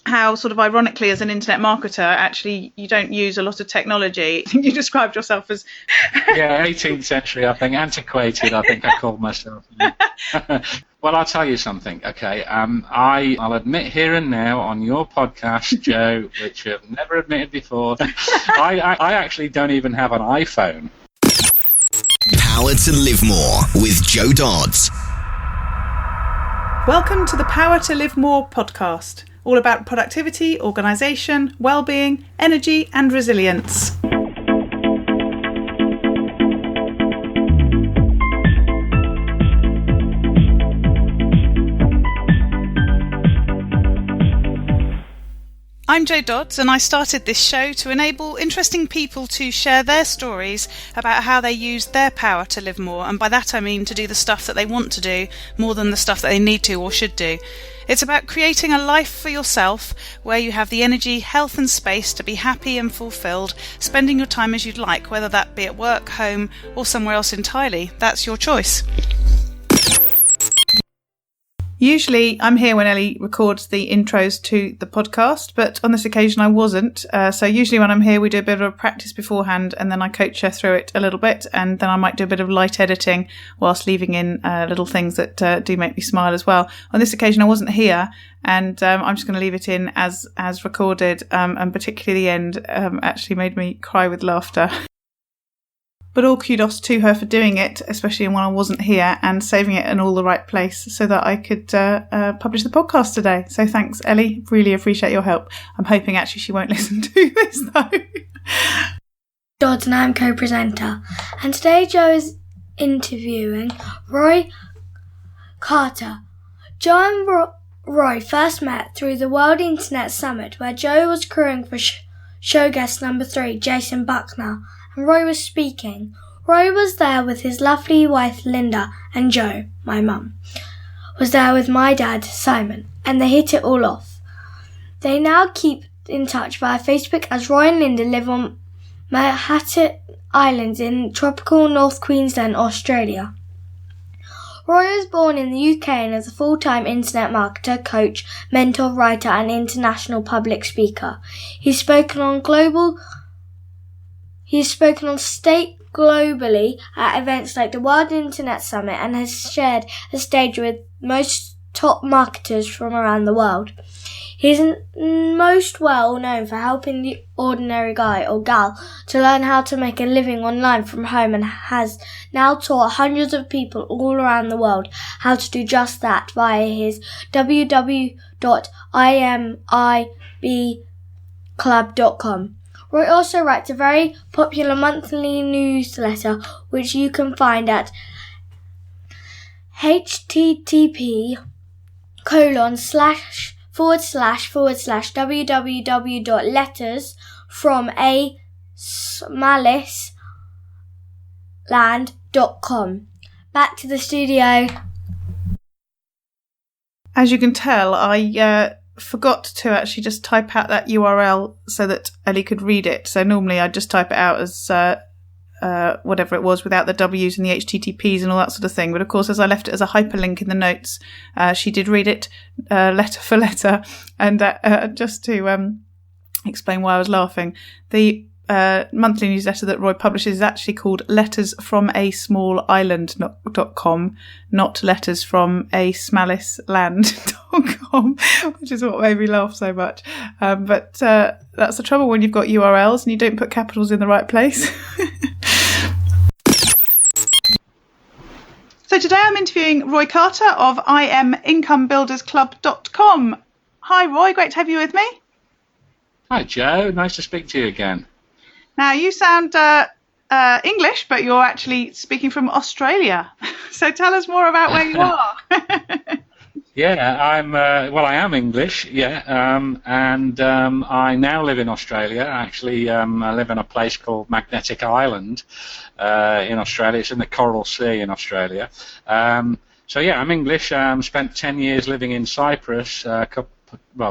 how sort of ironically as an internet marketer, actually you don't use a lot of technology. You described yourself as... Yeah, 18th century, I think, antiquated, I think I called myself. Well, I'll tell you something, okay? I'll admit here and now on your podcast, Joe, which I've never admitted before, I actually don't even have an iPhone. Power to Live More with Joe Dodds. Welcome to the Power to Live More podcast, all about productivity, organisation, well-being, energy and resilience. I'm Jo Dodds, and I started this show to enable interesting people to share their stories about how they use their power to live more, and by that I mean to do the stuff that they want to do more than the stuff that they need to or should do. It's about creating a life for yourself where you have the energy, health and space to be happy and fulfilled, spending your time as you'd like, whether that be at work, home or somewhere else entirely. That's your choice. Usually I'm here when Ellie records the intros to the podcast, but on this occasion I wasn't. So usually when I'm here we do a bit of a practice beforehand and then I coach her through it a little bit, and then I might do a bit of light editing whilst leaving in little things that do make me smile as well. On this occasion I wasn't here, and I'm just going to leave it in as recorded, and particularly the end actually made me cry with laughter. But all kudos to her for doing it, especially when I wasn't here, and saving it in all the right place so that I could publish the podcast today. So thanks, Ellie. Really appreciate your help. I'm hoping actually she won't listen to this, though. Dodds, and I'm co-presenter. And today Joe is interviewing Roy Carter. Joe and Roy first met through the World Internet Summit, where Joe was crewing for show guest number 3, Jason Buckner, and Roy was speaking. Roy was there with his lovely wife Linda, and Joe, my mum, was there with my dad Simon, and they hit it all off. They now keep in touch via Facebook, as Roy and Linda live on Manhattan Islands in tropical North Queensland, Australia. Roy was born in the UK and is a full-time internet marketer, coach, mentor, writer and international public speaker. He's spoken on stage globally at events like the World Internet Summit and has shared a stage with most top marketers from around the world. He's most well known for helping the ordinary guy or gal to learn how to make a living online from home, and has now taught hundreds of people all around the world how to do just that via his www.imibclub.com. Roy also writes a very popular monthly newsletter, which you can find at http://www.lettersfromasmaliceland.com. Back to the studio. As you can tell, I forgot to actually just type out that URL so that Ellie could read it. So normally I'd just type it out as whatever it was without the W's and the HTTPs and all that sort of thing. But of course, as I left it as a hyperlink in the notes, she did read it letter for letter. And just to explain why I was laughing, the monthly newsletter that Roy publishes is actually called lettersfromasmallisland.com, not lettersfromasmaliceland.com, which is what made me laugh so much. But that's the trouble when you've got URLs and you don't put capitals in the right place. So today I'm interviewing Roy Carter of IMIncomebuildersClub.com. Hi Roy, great to have you with me. Hi Joe, nice to speak to you again. Now, you sound English, but you're actually speaking from Australia. So tell us more about where you are. Yeah, I am English, yeah, and I now live in Australia. Actually, I live in a place called Magnetic Island in Australia. It's in the Coral Sea in Australia. So, yeah, I'm English. Spent 10 years living in Cyprus. A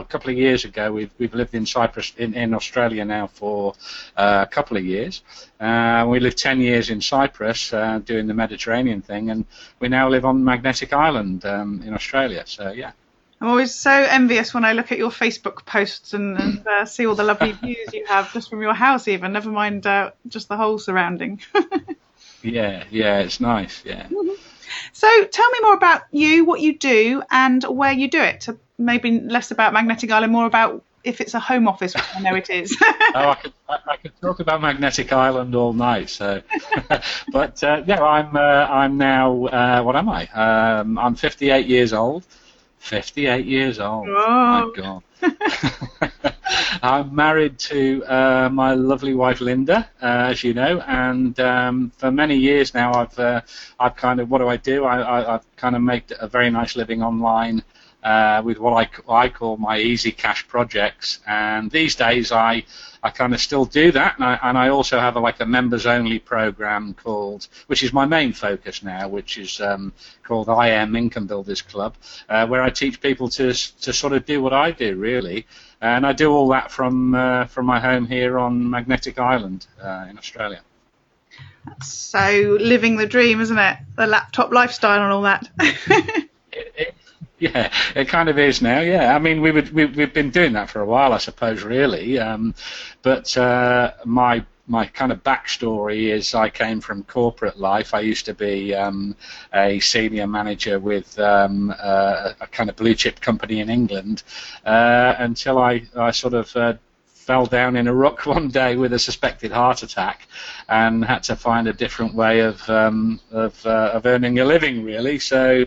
couple of years ago, we've lived in Cyprus in Australia now for a couple of years. We lived 10 years in Cyprus doing the Mediterranean thing, and we now live on Magnetic Island in Australia. So yeah. I'm always so envious when I look at your Facebook posts and see all the lovely views you have just from your house even, never mind just the whole surrounding. Yeah, it's nice, yeah. So tell me more about you, what you do, and where you do it. So maybe less about Magnetic Island, more about if it's a home office, which I know it is. I could talk about Magnetic Island all night. So, but I'm now. What am I? I'm 58 years old. 58 years old. Oh. My God. I'm married to my lovely wife Linda, as you know, and for many years now I've kind of, what do I do? I've kind of made a very nice living online with what I call my easy cash projects, and these days I kind of still do that, and I also have a members only program which is my main focus now, which is called I Am Income Builders Club, where I teach people to sort of do what I do really, and I do all that from my home here on Magnetic Island in Australia. So living the dream, isn't it? The laptop lifestyle and all that. Yeah, it kind of is now. Yeah, I mean, we've been doing that for a while, I suppose, really. But my kind of backstory is I came from corporate life. I used to be a senior manager with a kind of blue chip company in England until I sort of fell down in a ruck one day with a suspected heart attack and had to find a different way of earning a living, really. So.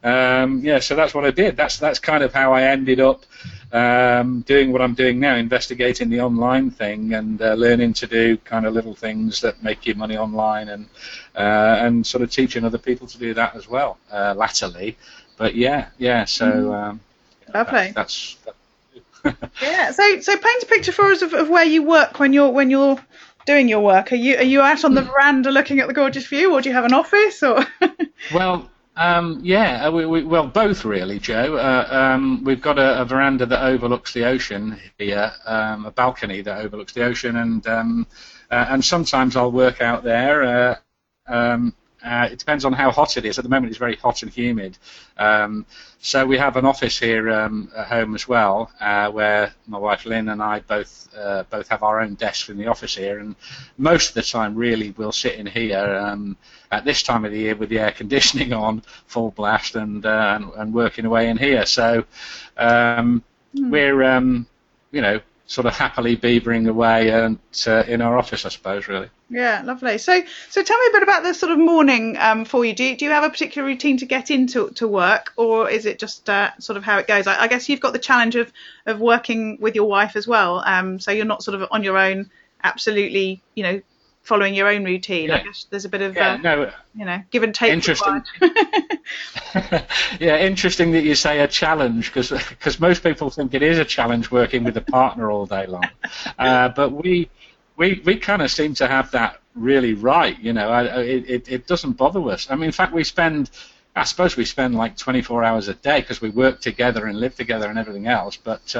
So that's what I did. That's kind of how I ended up doing what I'm doing now, investigating the online thing and learning to do kind of little things that make you money online, and sort of teaching other people to do that as well latterly. But so lovely. That's yeah. So paint a picture for us of where you work when you're doing your work. Are you out on the veranda looking at the gorgeous view, or do you have an office, or? Well. Well, both really, Joe. We've got a veranda that overlooks the ocean here, a balcony that overlooks the ocean, and sometimes I'll work out there. It depends on how hot it is. At the moment, it's very hot and humid. So we have an office here at home as well, where my wife Lynn and I both have our own desks in the office here, and most of the time, really, we'll sit in here at this time of the year with the air conditioning on full blast and working away in here. So we're sort of happily beavering away and in our office, I suppose, really. Yeah, lovely. So tell me a bit about the sort of morning for you. Do you have a particular routine to get into work, or is it just sort of how it goes? I guess you've got the challenge of working with your wife as well. So you're not sort of on your own, absolutely, following your own routine. Yeah. I guess there's a bit of give and take. Interesting. Yeah, interesting that you say a challenge, because most people think it is a challenge working with a partner all day long, but we kind of seem to have that really right. It doesn't bother us. I mean, in fact, I suppose we spend like 24 hours a day because we work together and live together and everything else, but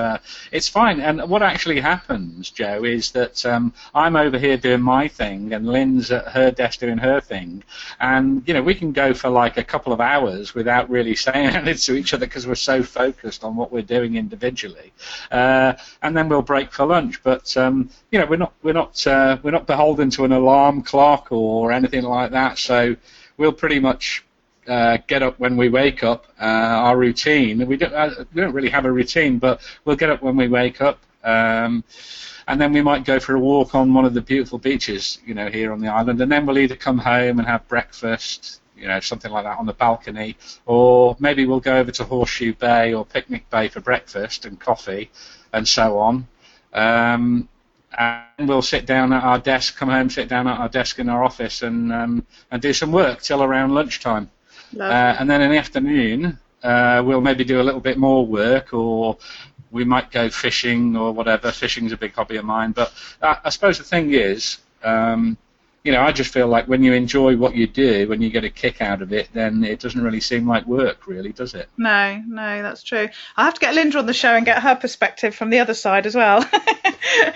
it's fine. And what actually happens, Joe, is that I'm over here doing my thing and Lynn's at her desk doing her thing, and we can go for like a couple of hours without really saying anything to each other because we're so focused on what we're doing individually, and then we'll break for lunch. But we're not beholden to an alarm clock or anything like that, so we'll pretty much get up when we wake up. Our routine, we don't really have a routine, but we'll get up when we wake up, and then we might go for a walk on one of the beautiful beaches, here on the island, and then we'll either come home and have breakfast, something like that on the balcony, or maybe we'll go over to Horseshoe Bay or Picnic Bay for breakfast and coffee, and so on. And we'll sit down at our desk, come home, sit down at our desk in our office, and do some work till around lunchtime. And then in the afternoon, we'll maybe do a little bit more work, or we might go fishing or whatever. Fishing's a big hobby of mine. But I suppose the thing is, I just feel like when you enjoy what you do, when you get a kick out of it, then it doesn't really seem like work, really, does it? No, that's true. I'll have to get Linda on the show and get her perspective from the other side as well.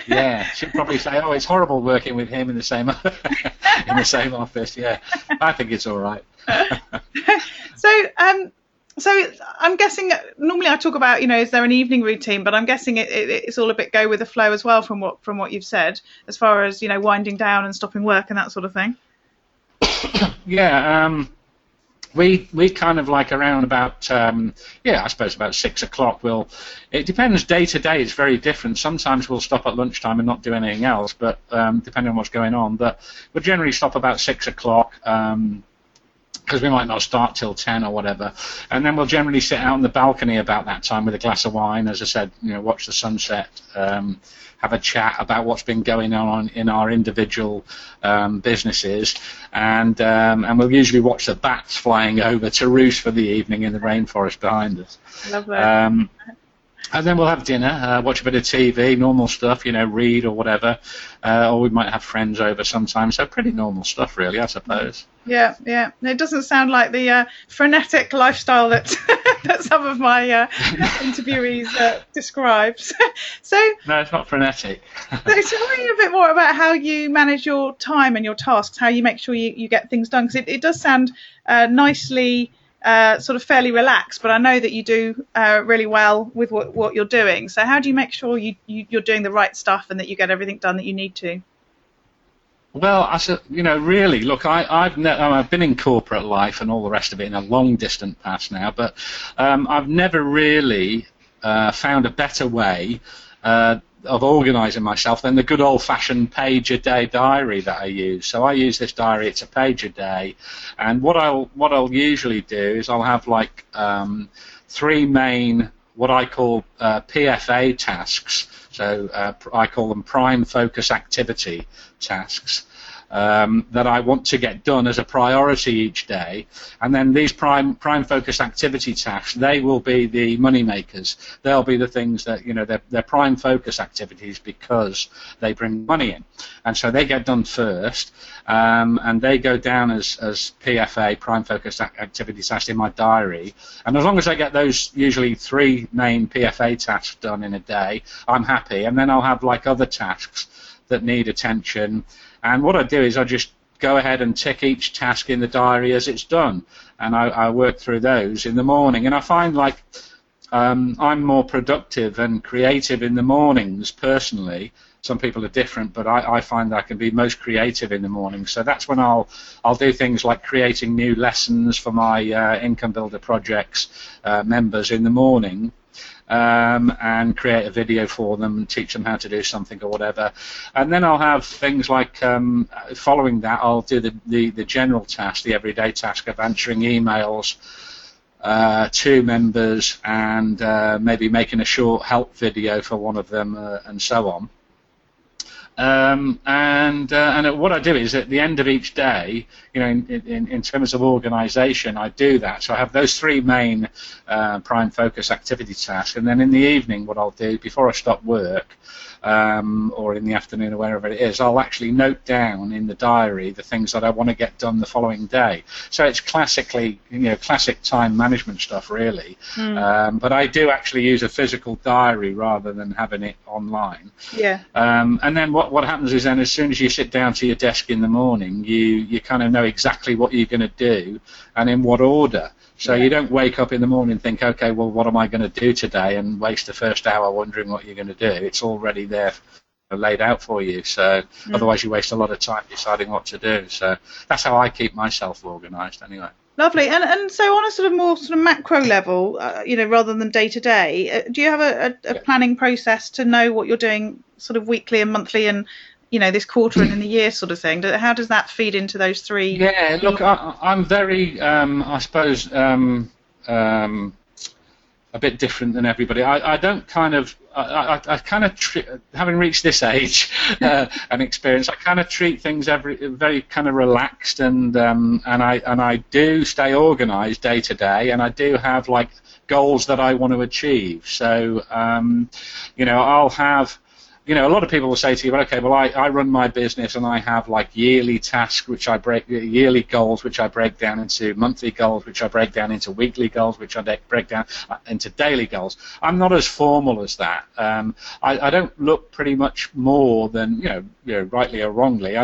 Yeah, she'll probably say, "Oh, it's horrible working with him in the same office." Yeah, I think it's all right. So I'm guessing normally I talk about, is there an evening routine, but I'm guessing it's all a bit go with the flow as well from what you've said, as far as, winding down and stopping work and that sort of thing. Yeah, we kind of like around about, I suppose about 6 o'clock. It depends day to day, it's very different. Sometimes we'll stop at lunchtime and not do anything else, but depending on what's going on. But we'll generally stop about 6 o'clock, because we might not start till 10 or whatever. And then we'll generally sit out on the balcony about that time with a glass of wine, as I said, watch the sunset, have a chat about what's been going on in our individual businesses, and we'll usually watch the bats flying over to roost for the evening in the rainforest behind us. Love that. And then we'll have dinner, watch a bit of TV, normal stuff, read or whatever, or we might have friends over sometimes, so pretty normal stuff really, I suppose. Yeah. It doesn't sound like the frenetic lifestyle that that some of my interviewees describe. So no, it's not frenetic. So tell me a bit more about how you manage your time and your tasks, how you make sure you get things done, because it does sound nicely sort of fairly relaxed, but I know that you do really well with what you're doing. So how do you make sure you're doing the right stuff and that you get everything done that you need to? Well, I said, really, look, I've been in corporate life and all the rest of it in a long distant past now, but I've never really found a better way of organising myself than the good old-fashioned page-a-day diary that I use. So I use this diary; it's a page a day, and what I'll usually do is I'll have like 3 main what I call PFA tasks. So I call them prime focus activity tasks. That I want to get done as a priority each day, and then these prime focus activity tasks, they will be the money makers. They'll be the things that they're prime focus activities because they bring money in, and so they get done first, and they go down as PFA, prime focus activity tasks, in my diary. And as long as I get those usually 3 main PFA tasks done in a day, I'm happy. And then I'll have like other tasks that need attention. And what I do is I just go ahead and tick each task in the diary as it's done, and I work through those in the morning. And I find like I'm more productive and creative in the mornings personally. Some people are different, but I find I can be most creative in the morning. So that's when I'll do things like creating new lessons for my Income Builder projects members in the morning. And create a video for them and teach them how to do something or whatever. And then I'll have things like, following that, I'll do the general task, the everyday task of answering emails to members and maybe making a short help video for one of them and so on. And what I do is at the end of each day, in terms of organisation, I do that. So I have those 3 main prime focus activity tasks, and then in the evening, what I'll do before I stop work, or in the afternoon or wherever it is, I'll actually note down in the diary the things that I want to get done the following day. So it's classic time management stuff, really. But I do actually use a physical diary rather than having it online. Yeah. And then what happens is then as soon as you sit down to your desk in the morning, you kind of know exactly what you're going to do and in what order. So you don't wake up in the morning and think, okay, well, what am I going to do today, and waste the first hour wondering what you're going to do. It's already there laid out for you. So otherwise you waste a lot of time deciding what to do. So that's how I keep myself organised anyway. Lovely. And so on a sort of more macro level, rather than day to day, do you have a planning process to know what you're doing sort of weekly and monthly and this quarter and in the year sort of thing? How does that feed into those 3? Yeah, look, I'm very, I suppose, a bit different than everybody. I don't kind of, having reached this age and experience, I kind of treat things very kind of relaxed, and I do stay organised day to day, and I do have like goals that I want to achieve. So, I'll have. a lot of people will say to you, well, okay, well, I run my business and I have like yearly tasks, yearly goals, which I break down into monthly goals, which I break down into weekly goals, which I break down into daily goals. I'm not as formal as that. I don't look pretty much more than, rightly or wrongly,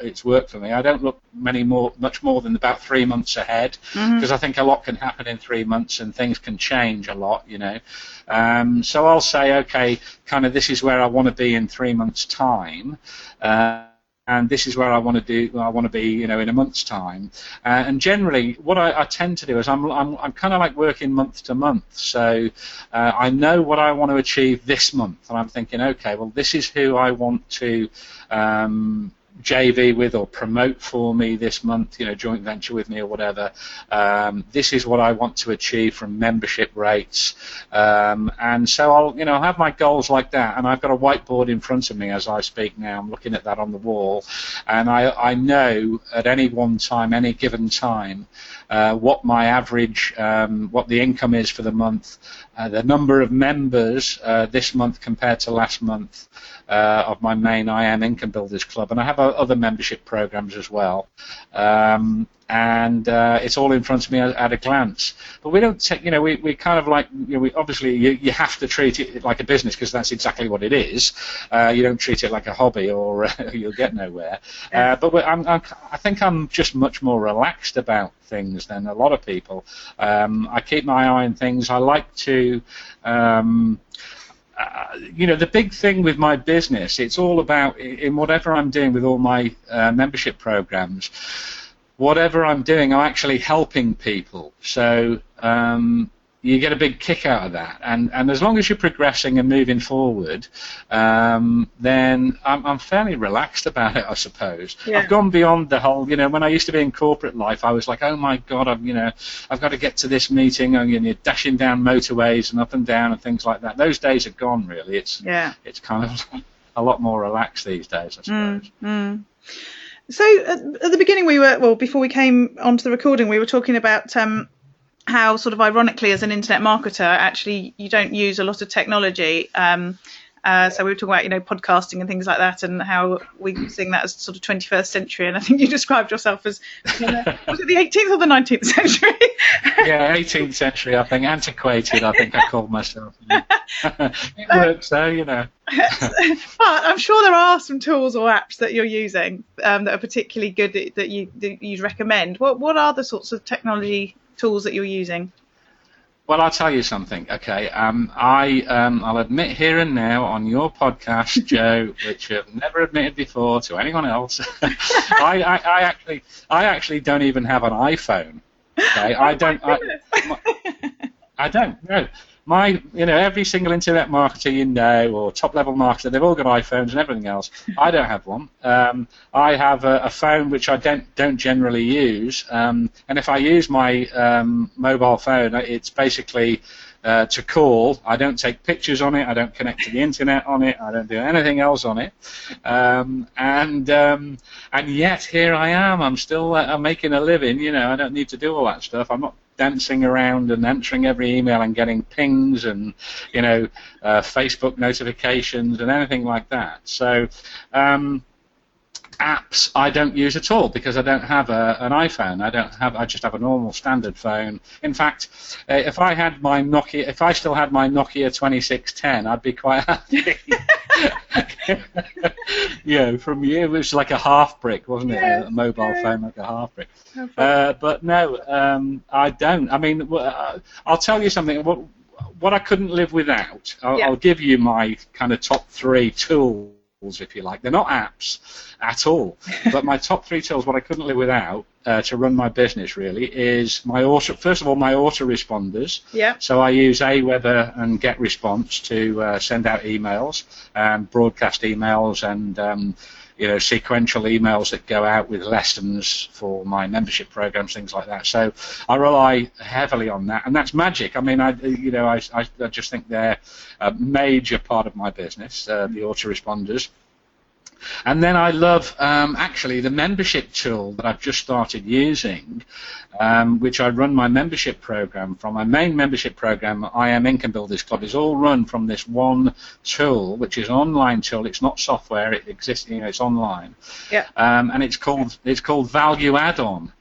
it's worked for me. I don't look much more than about 3 months ahead, because I think a lot can happen in 3 months and things can change a lot, So I'll say, okay, kind of this is where I want to be in 3 months' time, and this is where I want to be, in a month's time. And generally, what I tend to do is I'm kind of like working month to month. So I know what I want to achieve this month, and I'm thinking, okay, well, this is who I want to JV with or promote for me this month, joint venture with me or whatever. This is what I want to achieve from membership rates, and so I'll have my goals like that, and I've got a whiteboard in front of me as I speak now. I'm looking at that on the wall, and I know at any one time, any given time, what my average, what the income is for the month, the number of members this month compared to last month, of my main IM Income Builders Club, and I have other membership programs as well, and it's all in front of me at a glance. But we don't take, we kind of like, we obviously you have to treat it like a business, because that's exactly what it is. You don't treat it like a hobby, or you'll get nowhere. But I think I'm just much more relaxed about things than a lot of people. I keep my eye on things. I like to. The big thing with my business, it's all about, in whatever I'm doing with all my membership programs, whatever I'm doing, I'm actually helping people. So you get a big kick out of that. And as long as you're progressing and moving forward, then I'm fairly relaxed about it, I suppose. Yeah. I've gone beyond the whole, when I used to be in corporate life, I was like, oh my God, I've got to get to this meeting, and you're dashing down motorways and up and down and things like that. Those days are gone, really. It's kind of a lot more relaxed these days, I suppose. So at the beginning before we came onto the recording, we were talking about how sort of ironically, as an internet marketer, actually you don't use a lot of technology. So we were talking about, podcasting and things like that, and how we seeing that as sort of 21st century. And I think you described yourself as, was it the 18th or the 19th century? Yeah, 18th century, I think. Antiquated, I think I called myself. It works, though, But I'm sure there are some tools or apps that you're using that are particularly good that you'd recommend. What are the sorts of technology tools that you're using? Well, I'll tell you something, okay? I'll admit here and now on your podcast, Joe, which I've never admitted before to anyone else. I actually don't even have an iPhone. Okay, I don't. No. Every single internet marketer or top-level marketer, they've all got iPhones and everything else. I don't have one. I have a phone which I don't generally use, and if I use my mobile phone, it's basically to call. I don't take pictures on it. I don't connect to the internet on it. I don't do anything else on it. And yet here I am. I'm still I'm making a living. I don't need to do all that stuff. I'm not dancing around and answering every email and getting pings and Facebook notifications and anything like that. So apps I don't use at all, because I don't have an iPhone. I just have a normal standard phone. In fact, if I still had my Nokia 2610, I'd be quite happy. From you, it was like a half brick, wasn't it? A mobile phone like a half brick. But no, I don't. I mean, I'll tell you something. What I couldn't live without. I'll give you my kind of top 3 tools, if you like. They're not apps at all, but my top 3 tools, what I couldn't live without to run my business really is my autoresponders. Yeah. So I use Aweber and GetResponse to send out emails and broadcast emails and sequential emails that go out with lessons for my membership programs, things like that. So I rely heavily on that, and that's magic. I mean, I just think they're a major part of my business, the autoresponders. And then I love actually the membership tool that I've just started using, which I run my membership program from. My main membership program, I Am Income Builders Club, is all run from this one tool, which is an online tool. It's not software; it exists. It's online. Yeah. And it's called ValueAddon.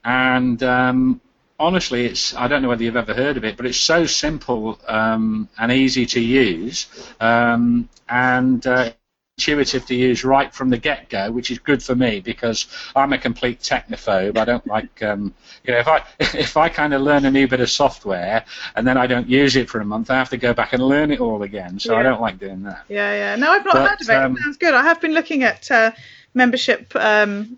And honestly, I don't know whether you've ever heard of it, but it's so simple and easy to use, and intuitive to use right from the get-go, which is good for me because I'm a complete technophobe. I don't like, if I kind of learn a new bit of software and then I don't use it for a month, I have to go back and learn it all again. So I don't like doing that. Yeah. No, I've not heard of it. It sounds good. I have been looking at membership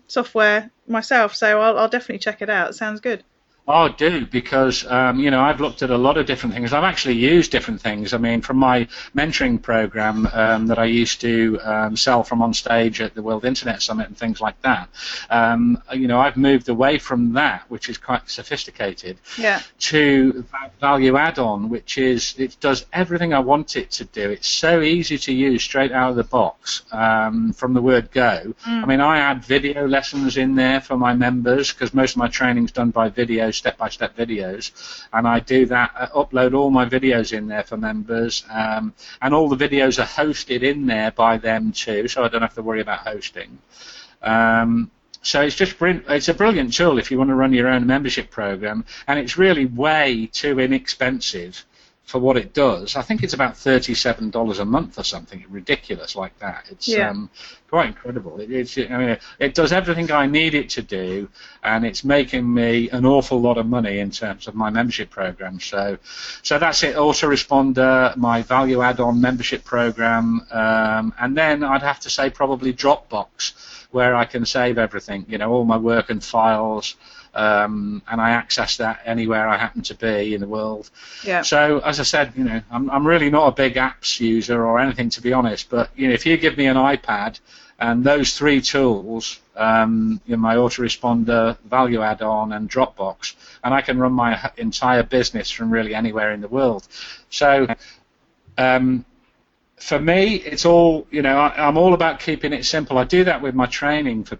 software myself, so I'll definitely check it out. It sounds good. Oh, do, because, I've looked at a lot of different things. I've actually used different things. I mean, from my mentoring program that I used to sell from on stage at the World Internet Summit and things like that, I've moved away from that, which is quite sophisticated, to ValueAddon, which it does everything I want it to do. It's so easy to use straight out of the box from the word go. I mean, I add video lessons in there for my members because most of my training's done by video, step-by-step videos, and I do that, upload all my videos in there for members, and all the videos are hosted in there by them too, so I don't have to worry about hosting. So it's just it's a brilliant tool if you want to run your own membership program, and it's really way too inexpensive for what it does. I think it's about $37 a month or something ridiculous like that. It's quite incredible. It does everything I need it to do, and it's making me an awful lot of money in terms of my membership program. So that's it. Autoresponder, my ValueAddon membership program, and then I'd have to say probably Dropbox, where I can save everything, all my work and files. And I access that anywhere I happen to be in the world. Yeah. So, as I said, I'm really not a big apps user or anything, to be honest. But if you give me an iPad and those three tools, my autoresponder, ValueAddon, and Dropbox, and I can run my entire business from really anywhere in the world. So, for me, it's all, I'm all about keeping it simple. I do that with my training for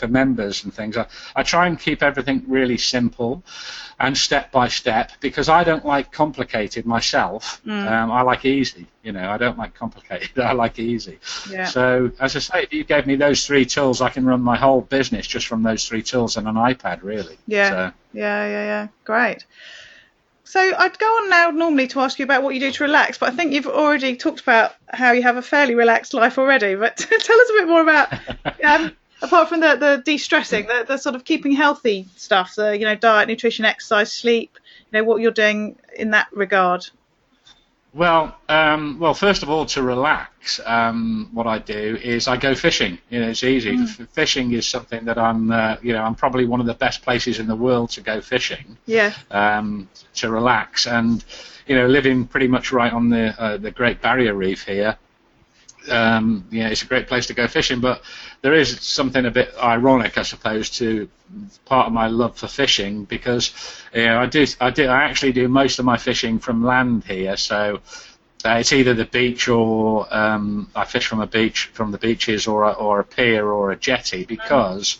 members and things. I try and keep everything really simple and step by step because I don't like complicated myself. I like easy. I don't like complicated. I like easy. Yeah. So, as I say, if you gave me those three tools, I can run my whole business just from those three tools on an iPad, really. Yeah. So. Yeah. Great. So I'd go on now normally to ask you about what you do to relax, but I think you've already talked about how you have a fairly relaxed life already. But tell us a bit more about, apart from the de-stressing, the sort of keeping healthy stuff, the diet, nutrition, exercise, sleep, what you're doing in that regard. Well, first of all, to relax, what I do is I go fishing. It's easy. Fishing is something that I'm probably one of the best places in the world to go fishing. Yeah. To relax, and living pretty much right on the Great Barrier Reef here. It's a great place to go fishing, but there is something a bit ironic, I suppose, to part of my love for fishing because I actually do most of my fishing from land here, so it's either the beach or I fish from the beaches or a pier or a jetty because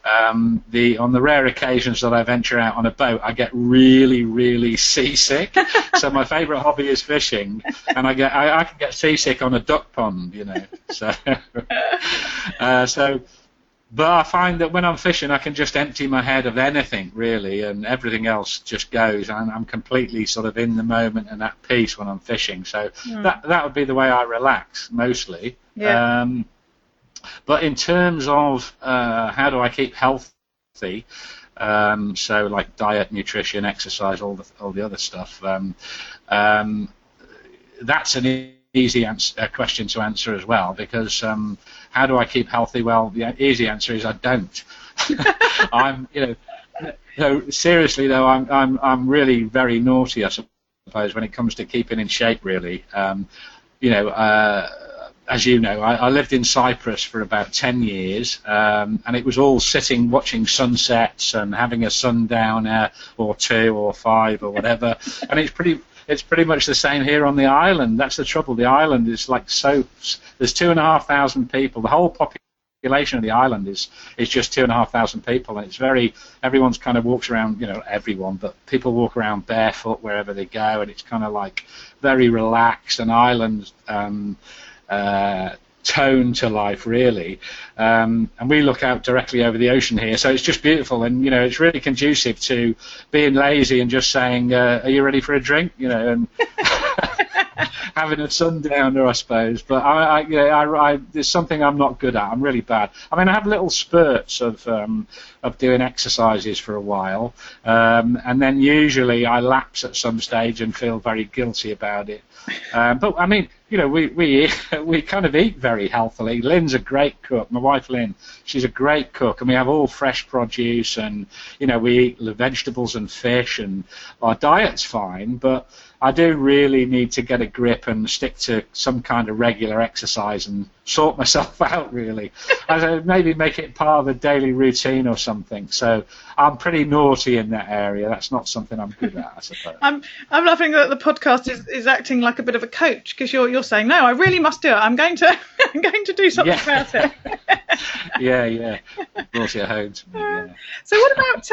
on the rare occasions that I venture out on a boat, I get really, really seasick. So my favourite hobby is fishing, and I can get seasick on a duck pond, So, but I find that when I'm fishing, I can just empty my head of anything really, and everything else just goes. I'm completely sort of in the moment and at peace when I'm fishing. So that would be the way I relax mostly. Yeah. But in terms of how do I keep healthy, so like diet, nutrition, exercise, all the other stuff, that's an easy question to answer as well because how do I keep healthy? Well, the easy answer is I don't. Seriously though, I'm really very naughty, I suppose, when it comes to keeping in shape. Really, as you know, I lived in Cyprus for about 10 years, and it was all sitting watching sunsets and having a sundowner or 2 or 5 or whatever, and it's it's pretty much the same here on the island. That's the trouble. The island is like there's 2,500 people. The whole population of the island is just 2,500 people, and everyone's kind of walks around, everyone, but people walk around barefoot wherever they go, and it's kind of like very relaxed, an island tone to life, really. And we look out directly over the ocean here, so it's just beautiful, and it's really conducive to being lazy and just saying, "Are you ready for a drink?" And having a sundowner, I suppose. But there's something I'm not good at. I'm really bad. I mean, I have little spurts of doing exercises for a while, and then usually I lapse at some stage and feel very guilty about it. But I mean, we kind of eat very healthily. Lynn's a great cook. My wife Lynn, she's a great cook, and we have all fresh produce, and we eat the vegetables and fish, and our diet's fine. But I do really need to get a grip and stick to some kind of regular exercise and sort myself out, really. Maybe make it part of a daily routine or something. So I'm pretty naughty in that area. That's not something I'm good at, I suppose. I'm laughing that the podcast is acting like a bit of a coach, because you're saying, no, I really must do it. I'm going to do something about it. yeah. Brought it home to me, yeah. So what about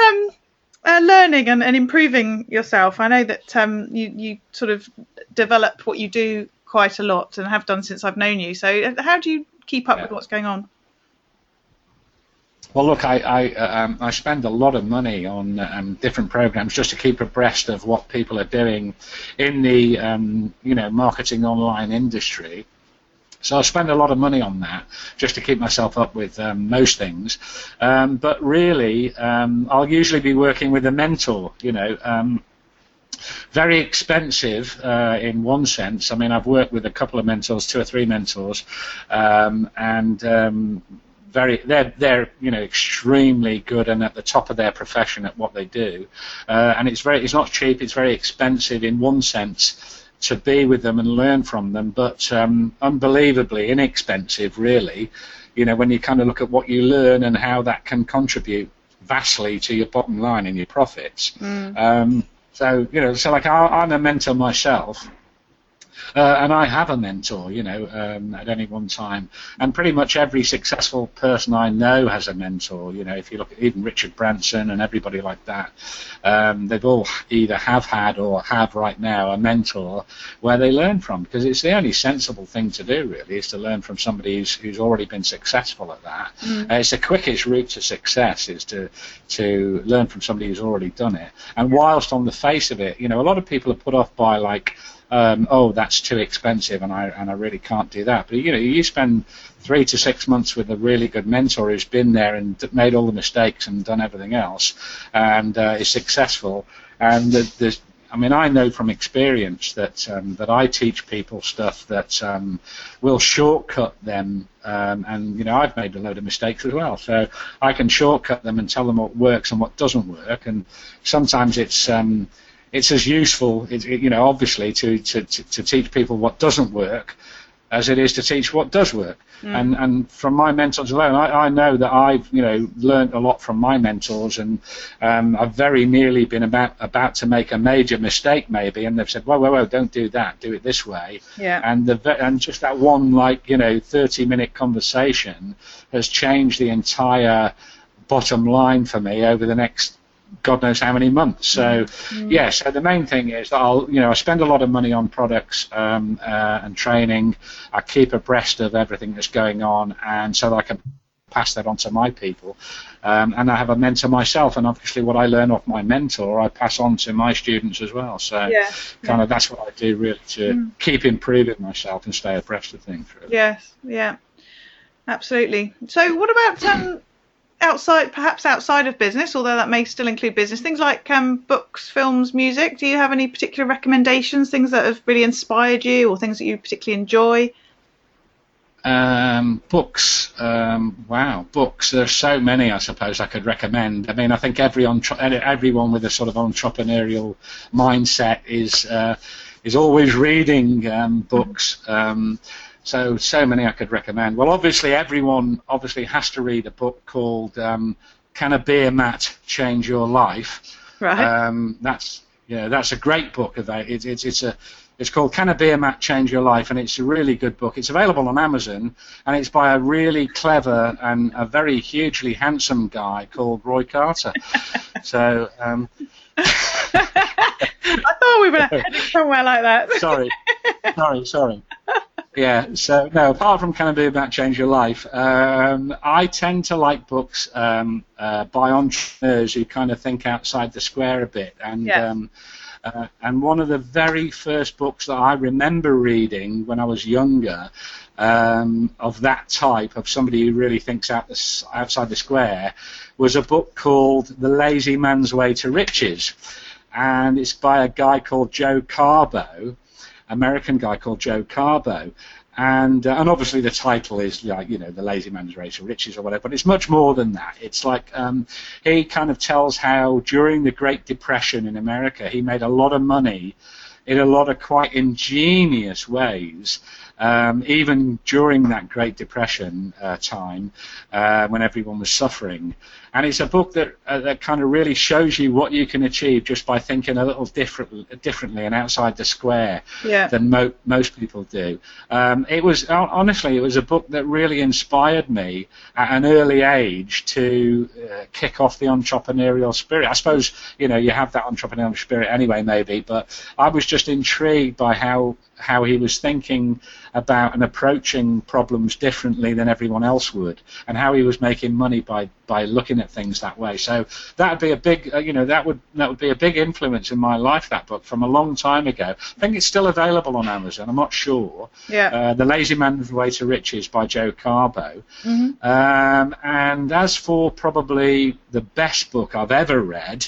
learning and improving yourself? I know that you sort of develop what you do quite a lot and have done since I've known you. So how do you keep up with what's going on? Well, look, I spend a lot of money on different programs just to keep abreast of what people are doing in the marketing online industry. So I spend a lot of money on that just to keep myself up with most things. But really, I'll usually be working with a mentor, very expensive in one sense. I mean, I've worked with a couple of mentors, 2 or 3 mentors, they're extremely good and at the top of their profession at what they do. And it's not cheap, it's very expensive in one sense to be with them and learn from them, but unbelievably inexpensive, really, when you kind of look at what you learn and how that can contribute vastly to your bottom line and your profits. So like I'm a mentor myself, and I have a mentor, at any one time, and pretty much every successful person I know has a mentor. If you look at even Richard Branson and everybody like that, they've all either have had or have right now a mentor where they learn from, because it's the only sensible thing to do, really, is to learn from somebody who's already been successful at that. It's the quickest route to success, is to learn from somebody who's already done it. And whilst on the face of it, a lot of people are put off by like, that's too expensive, and I really can't do that. But you spend 3 to 6 months with a really good mentor who's been there and made all the mistakes and done everything else, and is successvel. And I know from experience that I teach people stuff that will shortcut them, and I've made a load of mistakes as well. So I can shortcut them and tell them what works and what doesn't work. And sometimes it's as useful, obviously, to teach people what doesn't work as it is to teach what does work. And from my mentors alone, I know that I've learned a lot from my mentors, and I've very nearly been about to make a major mistake maybe, and they've said, whoa, don't do that, do it this way. Yeah. And just that one 30-minute conversation has changed the entire bottom line for me over the next God knows how many months. So so the main thing is that I spend a lot of money on products and training. I keep abreast of everything that's going on, and so that I can pass that on to my people. And I have a mentor myself, and obviously what I learn off my mentor, I pass on to my students as well. So that's what I do, really, to keep improving myself and stay abreast of things, really. Yes, yeah, absolutely. So what about outside of business, although that may still include business, things like books, films, music? Do you have any particular recommendations, things that have really inspired you, or things that you particularly enjoy? Books. Books. There's so many, I suppose, I could recommend. I mean, I think everyone with a sort of entrepreneurial mindset is always reading books. So many I could recommend. Well, obviously, everyone has to read a book called "Can a Beer Mat Change Your Life?" Right. that's a great book. It's called Can a Beer Mat Change Your Life, and it's a really good book. It's available on Amazon, and it's by a really clever and a very hugely handsome guy called Roy Carter. So. I thought we were heading somewhere like that. Sorry. Yeah, so no, apart from Can a Beer Mat Change Your Life, I tend to like books by entrepreneurs who kind of think outside the square a bit. And one of the very first books that I remember reading when I was younger of that type, of somebody who really thinks outside the square, was a book called The Lazy Man's Way to Riches. And it's by a guy called Joe Carbo, American guy called Joe Carbo. And obviously the title is like, The Lazy Man's Way to Riches or whatever, but it's much more than that. It's like he kind of tells how during the Great Depression in America he made a lot of money in a lot of quite ingenious ways, even during that Great Depression time when everyone was suffering. And it's a book that kind of really shows you what you can achieve just by thinking a little differently and outside the square than most people do. It was a book that really inspired me at an early age to kick off the entrepreneurial spirit. I suppose you have that entrepreneurial spirit anyway, maybe, but I was just intrigued by how he was thinking about and approaching problems differently than everyone else would, and how he was making money by looking at things that way. So that would be a big, that would be a big influence in my life. That book from a long time ago. I think it's still available on Amazon. I'm not sure. Yeah. The Lazy Man's Way to Riches by Joe Carbo. Mm-hmm. And as for probably the best book I've ever read,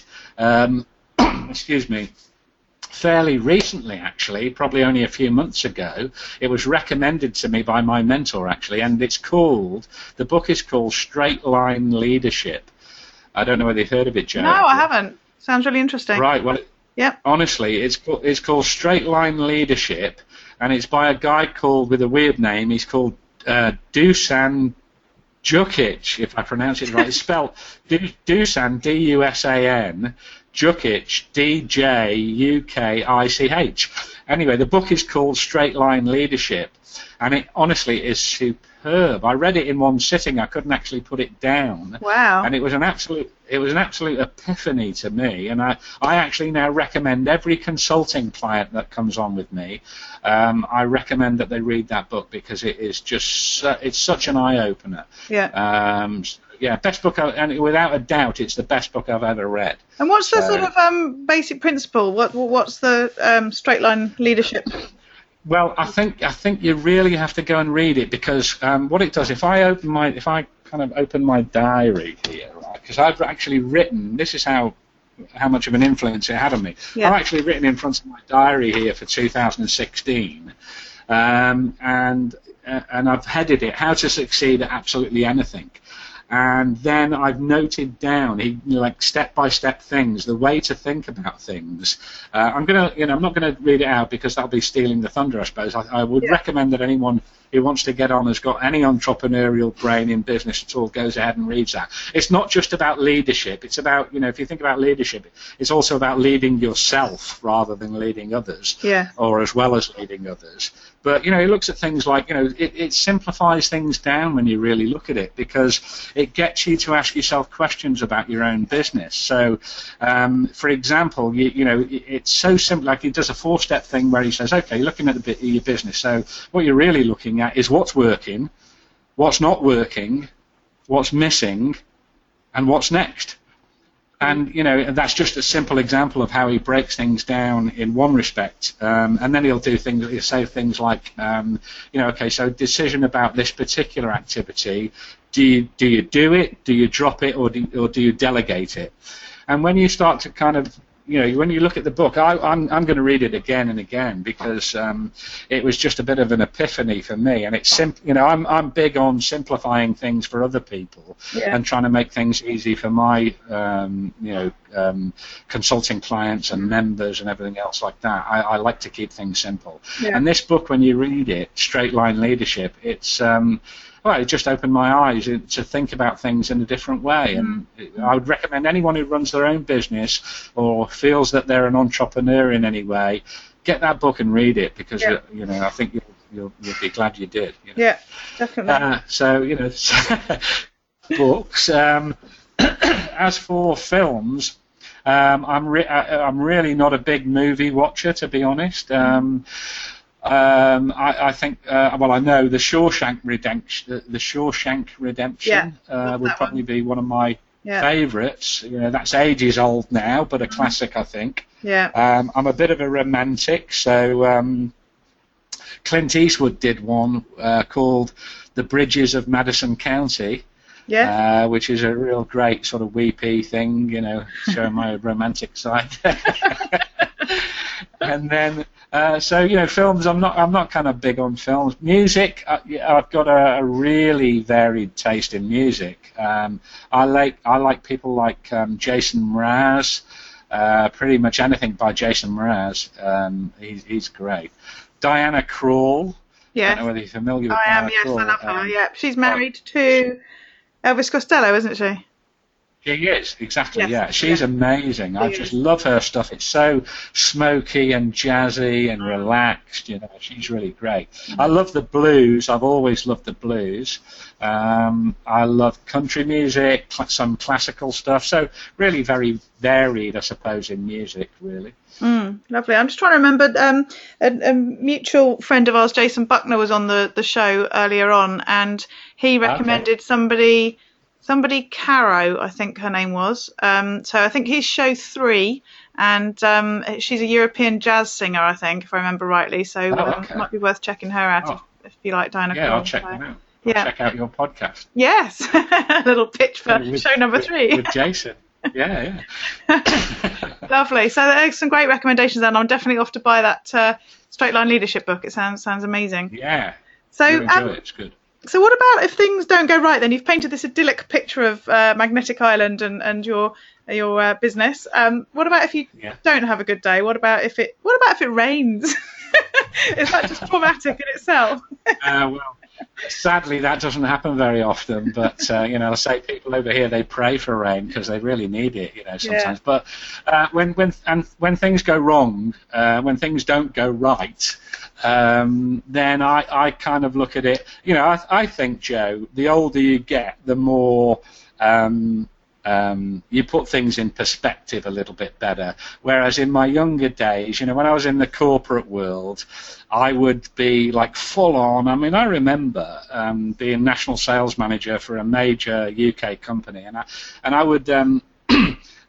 excuse me. Fairly recently, actually, probably only a few months ago, it was recommended to me by my mentor, actually, and the book is called Straight Line Leadership. I don't know whether you've heard of it, Joe. No, I haven't. Sounds really interesting. Right, well, honestly, it's called Straight Line Leadership, and it's by a guy with a weird name. He's called Dusan Djukic, if I pronounce it right. It's spelled Dusan, D-U-S-A-N, Djukic, D-J-U-K-I-C-H. Anyway, the book is called Straight Line Leadership, and it honestly is superb. I read it in one sitting. I couldn't actually put it down. Wow. And it was an absolute epiphany to me, and I actually now recommend every consulting client that comes on with me, I recommend that they read that book, because it is just it's such an eye-opener. Yeah. Best book, and without a doubt, it's the best book I've ever read. And what's the sort of basic principle? What's the straight line leadership? Well, I think you really have to go and read it, because what it does, if I kind of open my diary here, right, because I've actually written, this is how much of an influence it had on me. Yeah. I've actually written in front of my diary here for 2016, and I've headed it "How to Succeed at Absolutely Anything." And then I've noted down, like step-by-step things, the way to think about things. I'm not gonna read it out, because that'll be stealing the thunder, I suppose. I would recommend that anyone who wants to get on, has got any entrepreneurial brain in business at all, goes ahead and reads that. It's not just about leadership. It's about, if you think about leadership, it's also about leading yourself rather than leading others, or as well as leading others. But, it looks at things like, it simplifies things down when you really look at it, because it gets you to ask yourself questions about your own business. So, for example, it's so simple. Like, he does a 4-step thing where he says, okay, you're looking at your business. So what you're really looking at is what's working, what's not working, what's missing, and what's next. And, that's just a simple example of how he breaks things down in one respect. And then he'll say things like, okay, so decision about this particular activity, do you do it, do you drop it, or do you delegate it? And when you start to kind of, when you look at the book, I'm going to read it again and again, because it was just a bit of an epiphany for me. And it's I'm big on simplifying things for other people and trying to make things easy for my consulting clients and members and everything else like that. I like to keep things simple. Yeah. And this book, when you read it, Straight Line Leadership, it's well, it just opened my eyes to think about things in a different way. And I would recommend anyone who runs their own business or feels that they're an entrepreneur in any way, get that book and read it, because you know, I think you'll be glad you did. You know? Yeah, definitely. So you know, books. As for films, I'm really not a big movie watcher, to be honest. I think, well, I know the Shawshank Redemption would probably be one of my favourites. You know, that's ages old now, but a classic, I think. Yeah. I'm a bit of a romantic, so Clint Eastwood did one called The Bridges of Madison County. Yeah. Which is a real great sort of weepy thing, you know, showing my romantic side. And then, so you know, films. I'm not kind of big on films. Music. I've got a really varied taste in music. I like people like Jason Mraz. Pretty much anything by Jason Mraz. He's great. Diana Krall. Yeah. I don't know whether you're familiar with I Diana am. Yes, Krall. I love her. Yeah, she's married to Elvis Costello, isn't she? She is, exactly, Yes, yeah. She's amazing. I just love her stuff. It's so smoky and jazzy and relaxed, you know. She's really great. I love the blues. I've always loved the blues. I love country music, some classical stuff. So really very varied, I suppose, in music, really. Lovely. I'm just trying to remember, a mutual friend of ours, Jason Buckner, was on the show earlier on, and he recommended somebody Caro, I think her name was. So I think he's show 3, and she's a European jazz singer, I think, if I remember rightly. So it might be worth checking her out if you like Diana Krall. Yeah, I'll check them out. I'll check out your podcast. Yes, a little pitch for show number 3. With Jason. Yeah. Lovely. So there's some great recommendations, and I'm definitely off to buy that Straight Line Leadership book. It sounds amazing. Yeah. So enjoy it. It's good. So what about if things don't go right? Then you've painted this idyllic picture of Magnetic Island and your business. What about if you don't have a good day? What about if it rains? Is that just traumatic in itself? Well, sadly, that doesn't happen very often. But you know, I say people over here, they pray for rain because they really need it. You know, sometimes. Yeah. But when things go wrong, when things don't go right, then I kind of look at it. You know, I think, Joe, the older you get, the more you put things in perspective a little bit better. Whereas in my younger days, you know, when I was in the corporate world, I would be like full on. I mean, I remember being national sales manager for a major UK company, and I would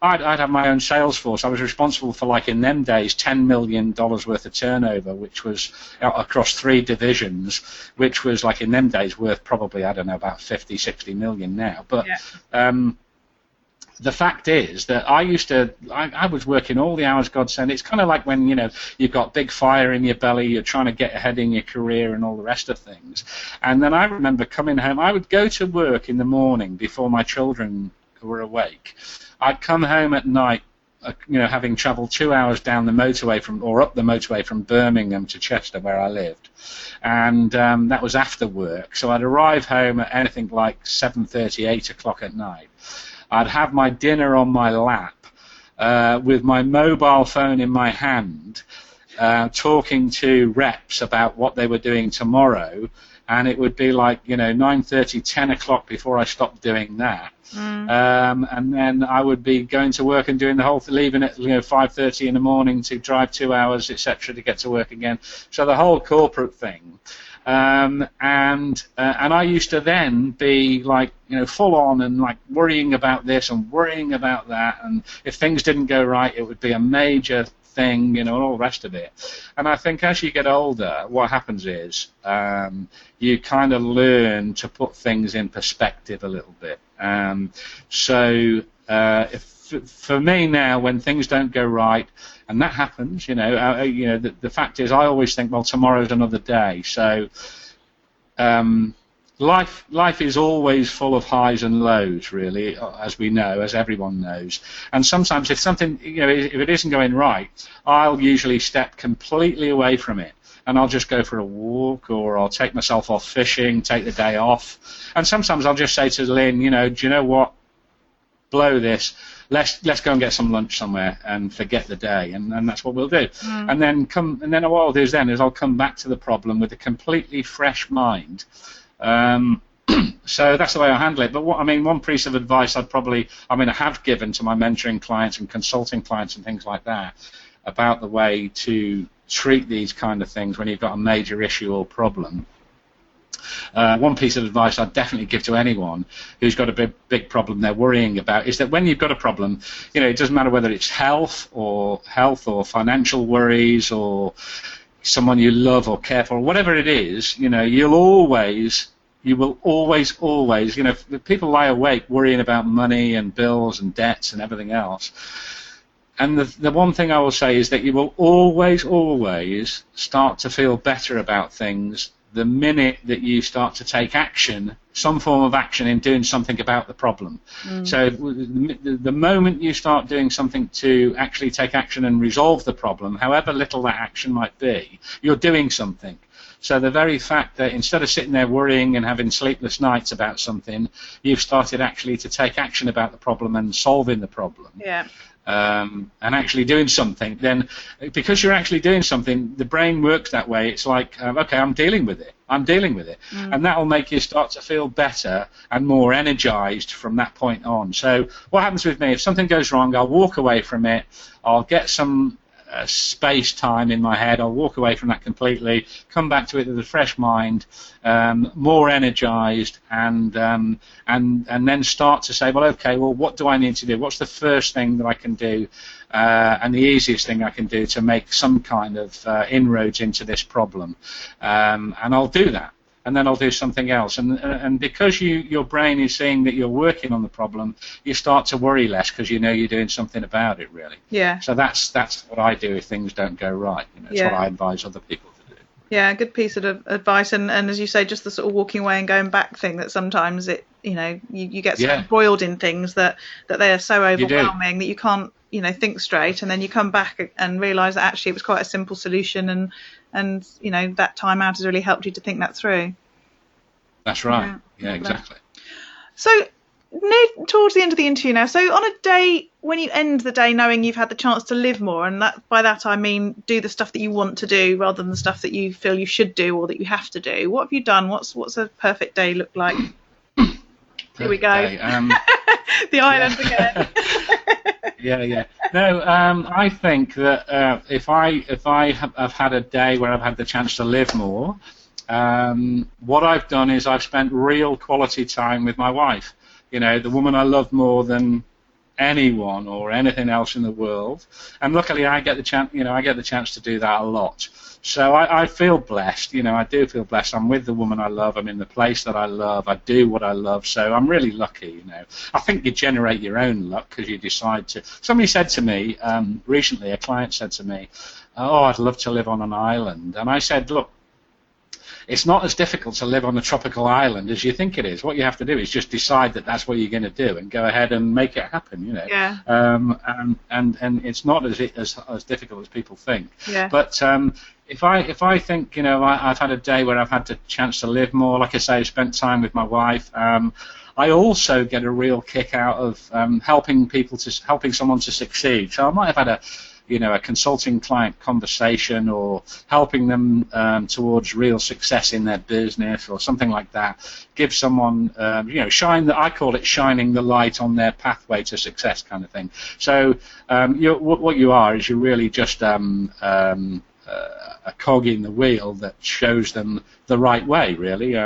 I'd have my own sales force. I was responsible for, like, in them days, $10 million worth of turnover, which was across 3 divisions, which was, like, in them days worth probably, I don't know, about 50, 60 million now. But the fact is that I was working all the hours God sent. It's kind of like when, you know, you've got big fire in your belly, you're trying to get ahead in your career and all the rest of things. And then I remember coming home. I would go to work in the morning before my children were awake. I'd come home at night, you know, having travelled 2 hours down the motorway up the motorway from Birmingham to Chester, where I lived, and that was after work. So I'd arrive home at anything like 7:30, 8 o'clock at night. I'd have my dinner on my lap with my mobile phone in my hand, talking to reps about what they were doing tomorrow, and it would be like, you know, 9:30, 10 o'clock before I stopped doing that. And then I would be going to work and doing the whole leaving at 5:30 in the morning to drive 2 hours, etc., to get to work again. So the whole corporate thing. And I used to then be like, full on and like worrying about this and worrying about that, and if things didn't go right, it would be a major thing, and all the rest of it. And I think as you get older, what happens is you kind of learn to put things in perspective a little bit. For me now, when things don't go right, and that happens, the fact is, I always think, well, tomorrow's another day. So life is always full of highs and lows, really, as we know, as everyone knows. And sometimes, if something, if it isn't going right, I'll usually step completely away from it and I'll just go for a walk, or I'll take myself off fishing, take the day off. And sometimes I'll just say to Lynn, do you know what? Blow this. Let's go and get some lunch somewhere and forget the day, and that's what we'll do. And then what I'll do is I'll come back to the problem with a completely fresh mind. So that's the way I handle it. But one piece of advice I have given to my mentoring clients and consulting clients and things like that about the way to treat these kind of things when you've got a major issue or problem. One piece of advice I'd definitely give to anyone who's got a big problem they're worrying about is that when you've got a problem, it doesn't matter whether it's health or financial worries or someone you love or care for, whatever it is, you will always, people lie awake worrying about money and bills and debts and everything else. And the one thing I will say is that you will always start to feel better about things the minute that you start to take action, some form of action in doing something about the problem. So the moment you start doing something to actually take action and resolve the problem, however little that action might be, you're doing something. So the very fact that instead of sitting there worrying and having sleepless nights about something, you've started actually to take action about the problem and solving the problem. Yeah. And actually doing something, then because you're actually doing something, the brain works that way. It's like, okay, I'm dealing with it. And that will make you start to feel better and more energized from that point on. So what happens with me, if something goes wrong, I'll walk away from it. I'll get some space time in my head. I'll walk away from that completely, come back to it with a fresh mind, more energized, and then start to say, what do I need to do? What's the first thing that I can do, and the easiest thing I can do to make some kind of inroads into this problem? And I'll do that. And then I'll do something else. And because your brain is seeing that you're working on the problem, you start to worry less because you know you're doing something about it, really. Yeah. So that's what I do if things don't go right. It's what I advise other people to do. Yeah, good piece of advice. And as you say, just the sort of walking away and going back thing, that sometimes you get sort of embroiled in things that they are so overwhelming that you can't think straight, and then you come back and realise that actually it was quite a simple solution, and that time out has really helped you to think that through. That's right. Yeah, exactly. So towards the end of the interview now, so on a day when you end the day knowing you've had the chance to live more, and by that I mean do the stuff that you want to do rather than the stuff that you feel you should do or that you have to do, what have you done? What's a perfect day look like? Here we go. The island again. Yeah. No, I think that if I have had a day where I've had the chance to live more, what I've done is I've spent real quality time with my wife. The woman I love more than anyone or anything else in the world. And luckily, I get the chance to do that a lot. So I feel blessed. I do feel blessed. I'm with the woman I love. I'm in the place that I love. I do what I love. So I'm really lucky. I think you generate your own luck because you decide to. Somebody said to me recently, a client said to me, "Oh, I'd love to live on an island." And I said, "Look, it's not as difficult to live on a tropical island as you think it is. What you have to do is just decide that that's what you're going to do and go ahead and make it happen, Yeah. And it's not as difficult as people think. Yeah. But if I think, I've had a day where I've had the chance to live more, like I say, I've spent time with my wife. I also get a real kick out of helping someone to succeed. So I might have had a consulting client conversation or helping them towards real success in their business or something like that. Give someone, I call it shining the light on their pathway to success kind of thing. So what you are is you're really just a cog in the wheel that shows them the right way, really.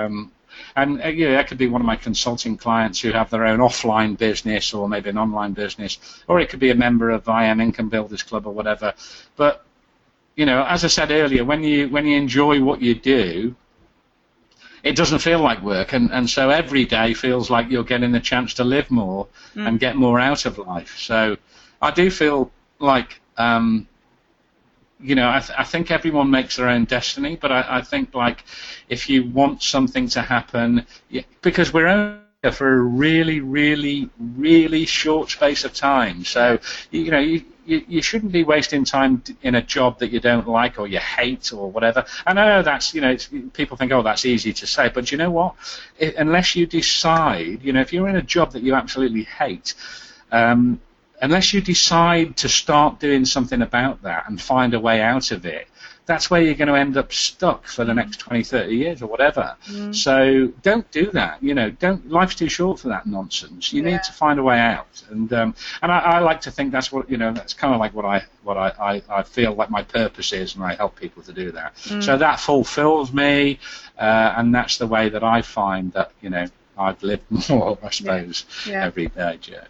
And that could be one of my consulting clients who have their own offline business or maybe an online business, or it could be a member of IM Income Builders Club or whatever. But, as I said earlier, when you enjoy what you do, it doesn't feel like work. And so every day feels like you're getting the chance to live more and get more out of life. So I do feel like... I think everyone makes their own destiny, but I think, like, if you want something to happen, because we're only for a really, really, really short space of time. So, you shouldn't be wasting time in a job that you don't like or you hate or whatever. And I know that's, people think, oh, that's easy to say. But you know what? Unless you decide, if you're in a job that you absolutely hate, unless you decide to start doing something about that and find a way out of it, that's where you're going to end up stuck for the next 20, 30 years or whatever. So don't do that. Life's too short for that nonsense. You need to find a way out. And I like to think that's what, that's kind of like what I feel like my purpose is, and I help people to do that. So that fulfills me, and that's the way that I find that, I've lived more, I suppose, every day, Joe.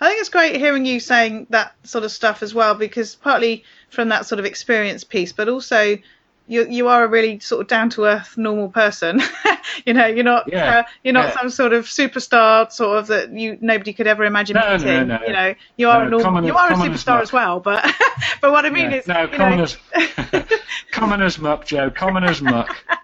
I think it's great hearing you saying that sort of stuff as well, because partly from that sort of experience piece, but also you are a really sort of down to earth normal person. You're not some sort of superstar sort of that nobody could ever imagine meeting. No. You are a superstar as well, but but what I mean is common as muck, Joe. Common as muck. No,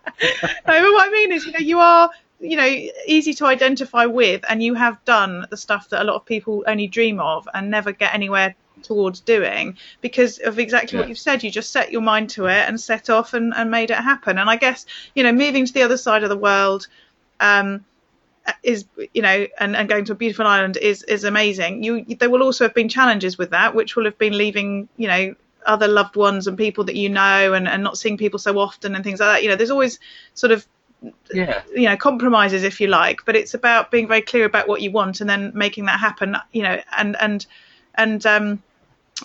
but what I mean is you are easy to identify with, and you have done the stuff that a lot of people only dream of and never get anywhere towards doing because of exactly what you've said. You just set your mind to it and set off and made it happen. And I guess moving to the other side of the world is and going to a beautiful island is amazing. There will also have been challenges with that, which will have been leaving other loved ones and people that and not seeing people so often and things like that. There's always sort of compromises, if you like, but it's about being very clear about what you want and then making that happen,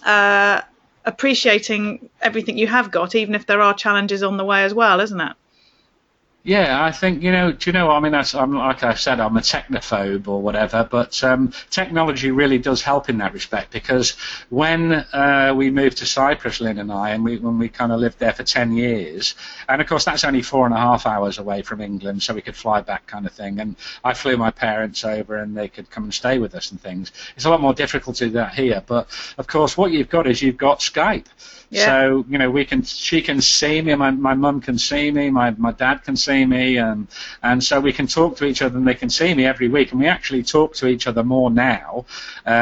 and appreciating everything you have got, even if there are challenges on the way as well, isn't it? Yeah, I think, do you know what I mean? Like I said, I'm a technophobe or whatever, but technology really does help in that respect, because when we moved to Cyprus, Lynn and I, and when we kind of lived there for 10 years, and of course that's only 4.5 hours away from England, so we could fly back kind of thing, and I flew my parents over and they could come and stay with us and things. It's a lot more difficult to do that here, but of course what you've got Skype. Yeah. So, she can see me, my mum can see me, my dad can see me, and so we can talk to each other and they can see me every week, and we actually talk to each other more now.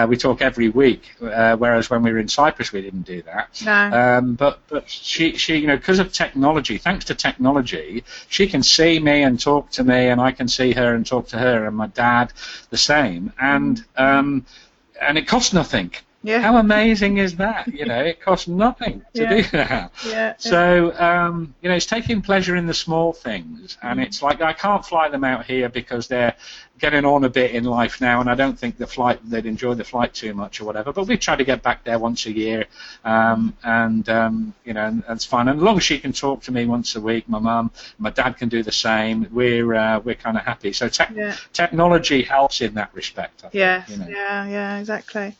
We talk every week, whereas when we were in Cyprus we didn't do that. No. But she because of technology, thanks to technology, she can see me and talk to me, and I can see her and talk to her, and my dad the same, and it costs nothing. Yeah. How amazing is that? It costs nothing to do that. Yeah. So, it's taking pleasure in the small things. And it's like I can't fly them out here because they're getting on a bit in life now, and I don't think they'd enjoy the flight too much or whatever. But we try to get back there once a year, and it's fine. And as long as she can talk to me once a week, my mum, my dad can do the same. We're kind of happy. So technology helps in that respect, I think. Yeah, exactly.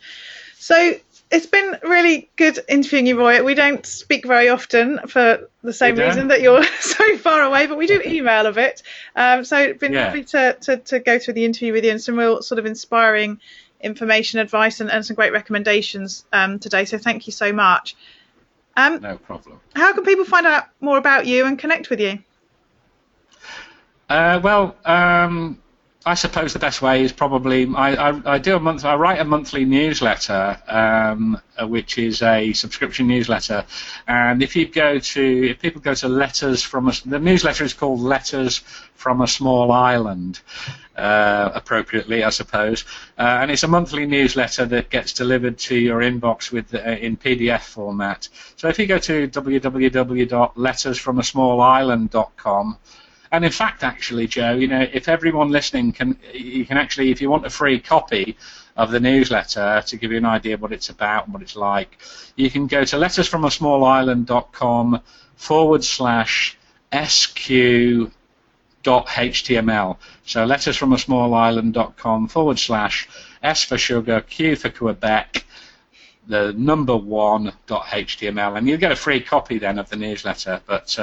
So it's been really good interviewing you, Roy. We don't speak very often for the same reason that you're so far away, but we do email a bit. So it's been lovely to go through the interview with you, and some real sort of inspiring information, advice, and some great recommendations today. So thank you so much. No problem. How can people find out more about you and connect with you? I suppose the best way is probably I write a monthly newsletter, which is a subscription newsletter, and if people go to Letters from the newsletter is called Letters from a Small Island, appropriately I suppose, and it's a monthly newsletter that gets delivered to your inbox in PDF format. So if you go to www.lettersfromasmallisland.com. And in fact, actually, Joe, if everyone listening you can actually, if you want a free copy of the newsletter to give you an idea of what it's about and what it's like, you can go to lettersfromasmallisland.com/sq.html. So lettersfromasmallisland.com/S for sugar, Q for Quebec, the number 1.html, and you'll get a free copy then of the newsletter. But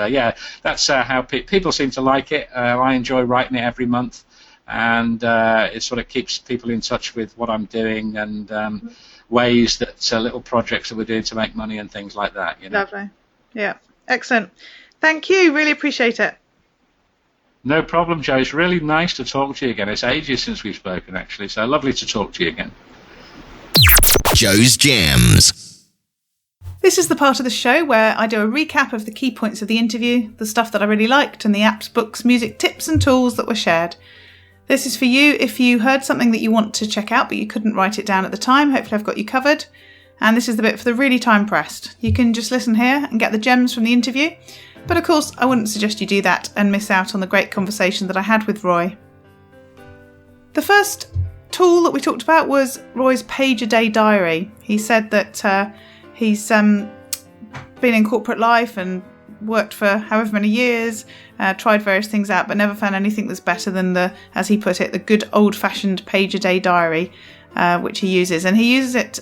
that's how people seem to like it. I enjoy writing it every month, and it sort of keeps people in touch with what I'm doing and ways that little projects that we're doing to make money and things like that. Lovely. Yeah, excellent. Thank you. Really appreciate it. No problem, Joe. It's really nice to talk to you again. It's ages since we've spoken, actually, so lovely to talk to you again. Joe's Gems. This is the part of the show where I do a recap of the key points of the interview, the stuff that I really liked, and the apps, books, music, tips and tools that were shared. This is for you if you heard something that you want to check out but you couldn't write it down at the time. Hopefully I've got you covered. And this is the bit for the really time-pressed. You can just listen here and get the gems from the interview. But of course, I wouldn't suggest you do that and miss out on the great conversation that I had with Roy. The first tool that we talked about was Roy's page-a-day diary. He said that he's been in corporate life and worked for however many years, tried various things out, but never found anything that's better than the, as he put it, the good old-fashioned page-a-day diary, which he uses. And he uses it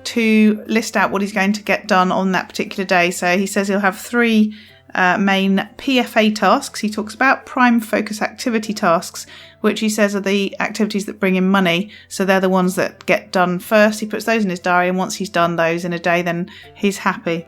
to list out what he's going to get done on that particular day. So he says he'll have 3 main PFA tasks. He talks about prime focus activity tasks, which he says are the activities that bring in money. So they're the ones that get done first. He puts those in his diary, and once he's done those in a day, then he's happy.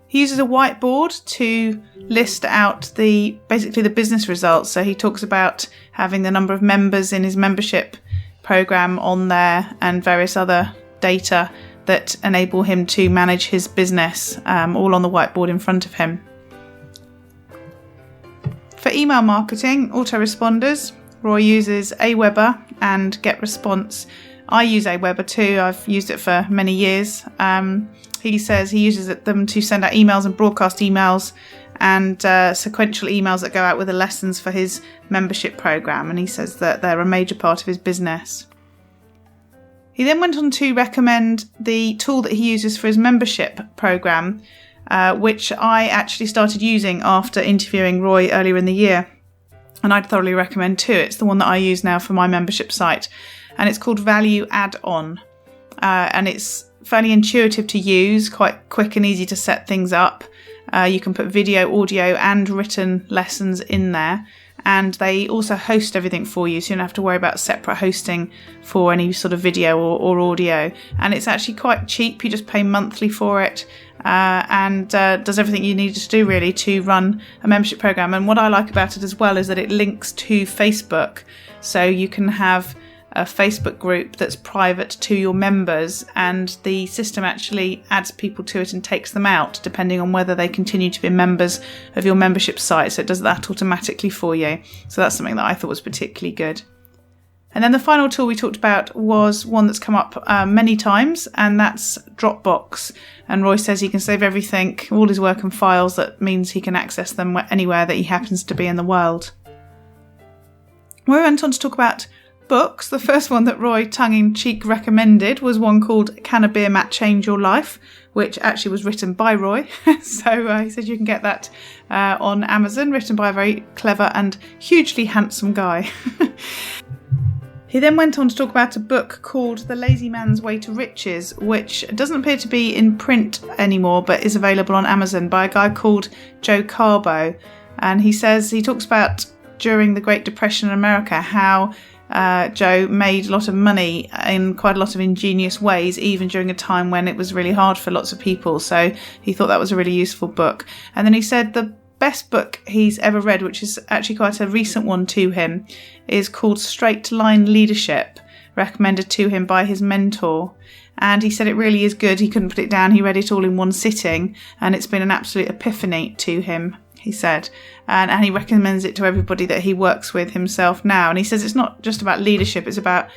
He uses a whiteboard to list out basically the business results. So he talks about having the number of members in his membership program on there and various other data that enable him to manage his business, all on the whiteboard in front of him. For email marketing, autoresponders, Roy uses Aweber and GetResponse. I use Aweber too. I've used it for many years. He says he uses them to send out emails and broadcast emails and sequential emails that go out with the lessons for his membership program. And he says that they're a major part of his business. He then went on to recommend the tool that he uses for his membership program, which I actually started using after interviewing Roy earlier in the year. And I'd thoroughly recommend too. It's the one that I use now for my membership site. And it's called ValueAddon. And it's fairly intuitive to use, quite quick and easy to set things up. You can put video, audio and written lessons in there. And they also host everything for you, so you don't have to worry about separate hosting for any sort of video or audio. And it's actually quite cheap. You just pay monthly for it, and does everything you need to do really to run a membership program. And what I like about it as well is that it links to Facebook, so you can have a Facebook group that's private to your members, and the system actually adds people to it and takes them out depending on whether they continue to be members of your membership site. So it does that automatically for you. So that's something that I thought was particularly good. And then the final tool we talked about was one that's come up many times, and that's Dropbox. And Roy says he can save everything, all his work and files. That means he can access them anywhere that he happens to be in the world. We went on to talk about books. The first one that Roy tongue-in-cheek recommended was one called Can a Beer Mat Change Your Life, which actually was written by Roy. So he said you can get that on Amazon, written by a very clever and hugely handsome guy. He then went on to talk about a book called The Lazy Man's Way to Riches, which doesn't appear to be in print anymore, but is available on Amazon by a guy called Joe Carbo. And he talks about during the Great Depression in America, how Joe made a lot of money in quite a lot of ingenious ways, even during a time when it was really hard for lots of people. So he thought that was a really useful book. And then he said the best book he's ever read, which is actually quite a recent one to him, is called Straight Line Leadership, recommended to him by his mentor. And he said it really is good. He couldn't put it down. He read it all in one sitting, and it's been an absolute epiphany to him, he said. And he recommends it to everybody that he works with himself now. And he says it's not just about leadership, it's about,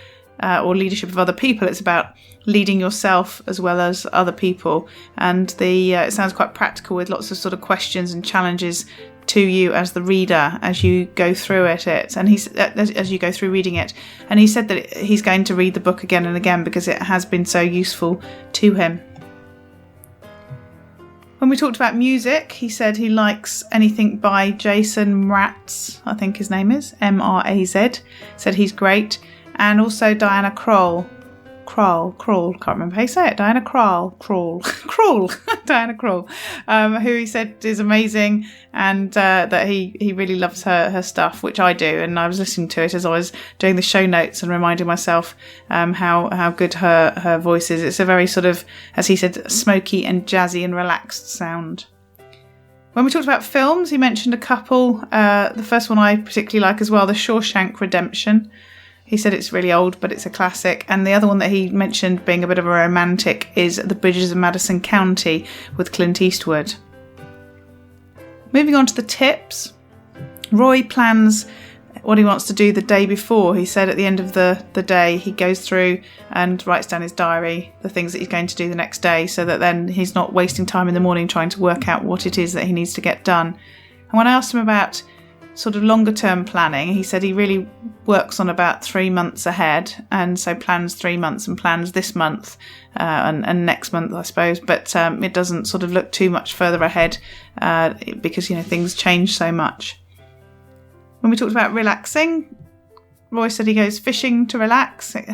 or leadership of other people, it's about leading yourself as well as other people. And it sounds quite practical, with lots of sort of questions and challenges to you as the reader as you go through it. And as you go through reading it. And he said that he's going to read the book again and again because it has been so useful to him. When we talked about music, he said he likes anything by Jason Mraz, I think his name is, M-R-A-Z. Said he's great. And also Diana Krall, can't remember how you say it, Diana Krall, Diana Krall, who he said is amazing, and that he really loves her stuff, which I do. And I was listening to it as I was doing the show notes and reminding myself how good her voice is. It's a very sort of, as he said, smoky and jazzy and relaxed sound. When we talked about films, he mentioned a couple. The first one I particularly like as well, The Shawshank Redemption. He said it's really old, but it's a classic. And the other one that he mentioned being a bit of a romantic is The Bridges of Madison County with Clint Eastwood. Moving on to the tips, Roy plans what he wants to do the day before. He said at the end of the day, he goes through and writes down his diary, the things that he's going to do the next day, so that then he's not wasting time in the morning trying to work out what it is that he needs to get done. And when I asked him about sort of longer term planning, he said he really works on about 3 months ahead, and so plans 3 months and plans this month and next month, I suppose, but it doesn't sort of look too much further ahead because things change so much. When we talked about relaxing, Roy said he goes fishing to relax. It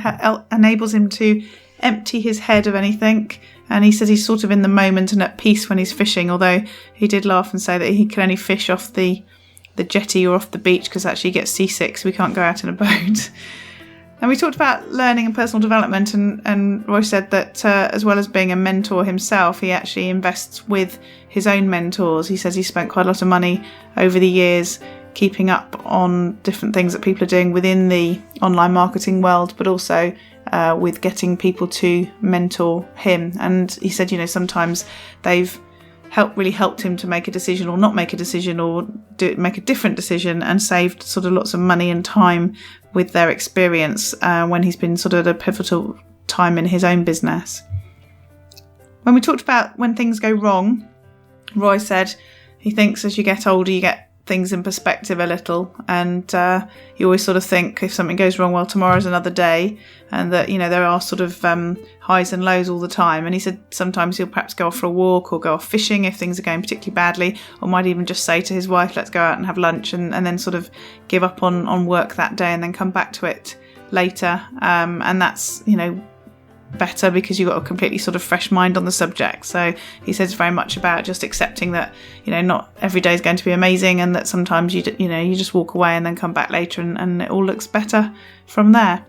enables him to empty his head of anything, and he says he's sort of in the moment and at peace when he's fishing, although he did laugh and say that he can only fish off the jetty or off the beach because actually he gets seasick, so we can't go out in a boat. And we talked about learning and personal development, and Roy said that as well as being a mentor himself, he actually invests with his own mentors. He says he spent quite a lot of money over the years keeping up on different things that people are doing within the online marketing world, but also with getting people to mentor him. And he said, sometimes they've really helped him to make a decision or not make a decision or make a different decision, and saved sort of lots of money and time with their experience when he's been sort of at a pivotal time in his own business. When we talked about when things go wrong, Roy said he thinks as you get older you get things in perspective a little, and you always sort of think if something goes wrong, well, tomorrow's another day, and that there are sort of highs and lows all the time. And he said sometimes he'll perhaps go off for a walk or go off fishing if things are going particularly badly, or might even just say to his wife, let's go out and have lunch, and then sort of give up on work that day and then come back to it later, and that's better because you've got a completely sort of fresh mind on the subject. So he says very much about just accepting that not every day is going to be amazing, and that sometimes you just walk away and then come back later and it all looks better from there.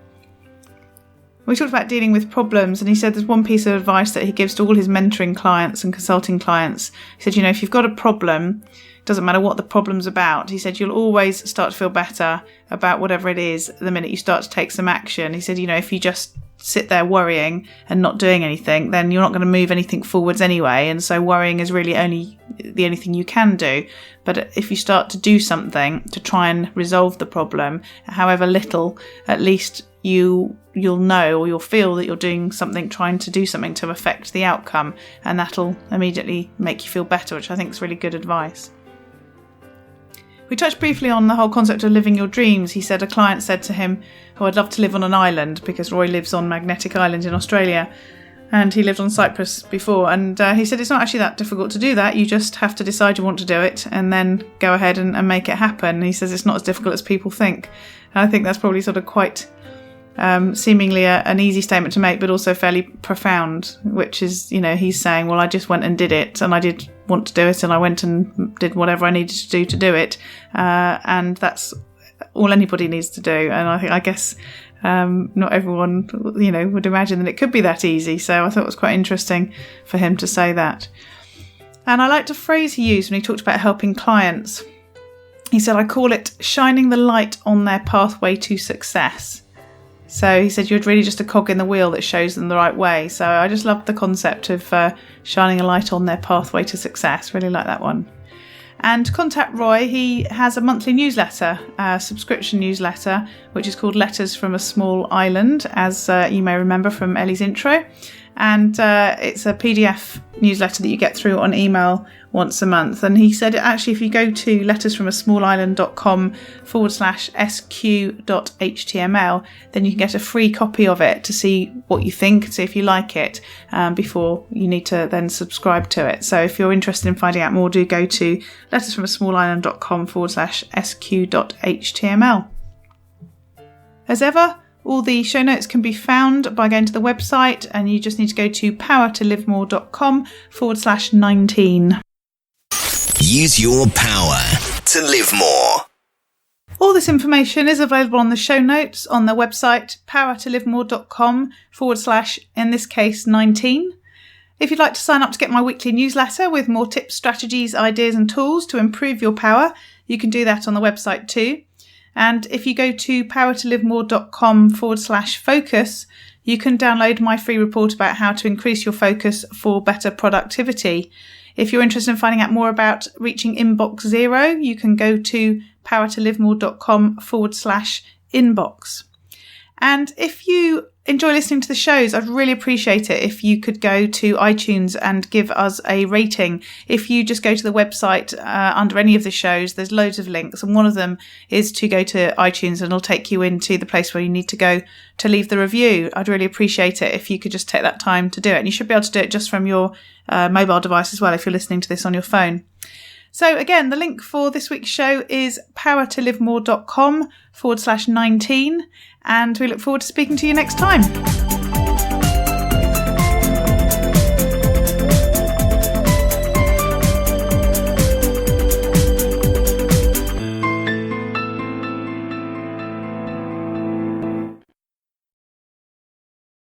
We talked about dealing with problems, and he said there's one piece of advice that he gives to all his mentoring clients and consulting clients. He said, if you've got a problem, it doesn't matter what the problem's about. He said you'll always start to feel better about whatever it is the minute you start to take some action. He said, if you just sit there worrying and not doing anything, then you're not going to move anything forwards anyway, and so worrying is really only the only thing you can do. But if you start to do something to try and resolve the problem, however little, at least you'll know, or you'll feel that you're doing something, trying to do something to affect the outcome, and that'll immediately make you feel better, which I think is really good advice. We touched briefly on the whole concept of living your dreams. He said a client said to him, I'd love to live on an island, because Roy lives on Magnetic Island in Australia, and he lived on Cyprus before. And he said it's not actually that difficult to do that. You just have to decide you want to do it and then go ahead and make it happen. He says it's not as difficult as people think. And I think that's probably sort of quite seemingly an easy statement to make, but also fairly profound, which is, he's saying, well, I just went and did it, and I did want to do it, and I went and did whatever I needed to do it. And that's all anybody needs to do. And I guess not everyone, would imagine that it could be that easy. So I thought it was quite interesting for him to say that. And I liked a phrase he used when he talked about helping clients. He said, I call it shining the light on their pathway to success. So he said you're really just a cog in the wheel that shows them the right way. So I just loved the concept of shining a light on their pathway to success. Really like that one. And contact Roy. He has a monthly newsletter, subscription newsletter, which is called Letters from a Small Island, as you may remember from Ellie's intro. And it's a PDF newsletter that you get through on email once a month. And he said, actually, if you go to lettersfromasmallisland.com/sq.html, then you can get a free copy of it to see what you think, see if you like it, before you need to then subscribe to it. So if you're interested in finding out more, do go to lettersfromasmallisland.com/sq.html. As ever, all the show notes can be found by going to the website, and you just need to go to powertolivemore.com/19. Use your power to live more. All this information is available on the show notes on the website powertolivemore.com /, in this case, 19. If you'd like to sign up to get my weekly newsletter with more tips, strategies, ideas and tools to improve your power, you can do that on the website too. And if you go to powertolivemore.com/focus, you can download my free report about how to increase your focus for better productivity. If you're interested in finding out more about reaching inbox zero, you can go to powertolivemore.com/inbox. And if you enjoy listening to the shows, I'd really appreciate it if you could go to iTunes and give us a rating. If you just go to the website under any of the shows, there's loads of links, and one of them is to go to iTunes, and it'll take you into the place where you need to go to leave the review. I'd really appreciate it if you could just take that time to do it. And you should be able to do it just from your mobile device as well if you're listening to this on your phone. So again, the link for this week's show is powertolivemore.com/19, and we look forward to speaking to you next time.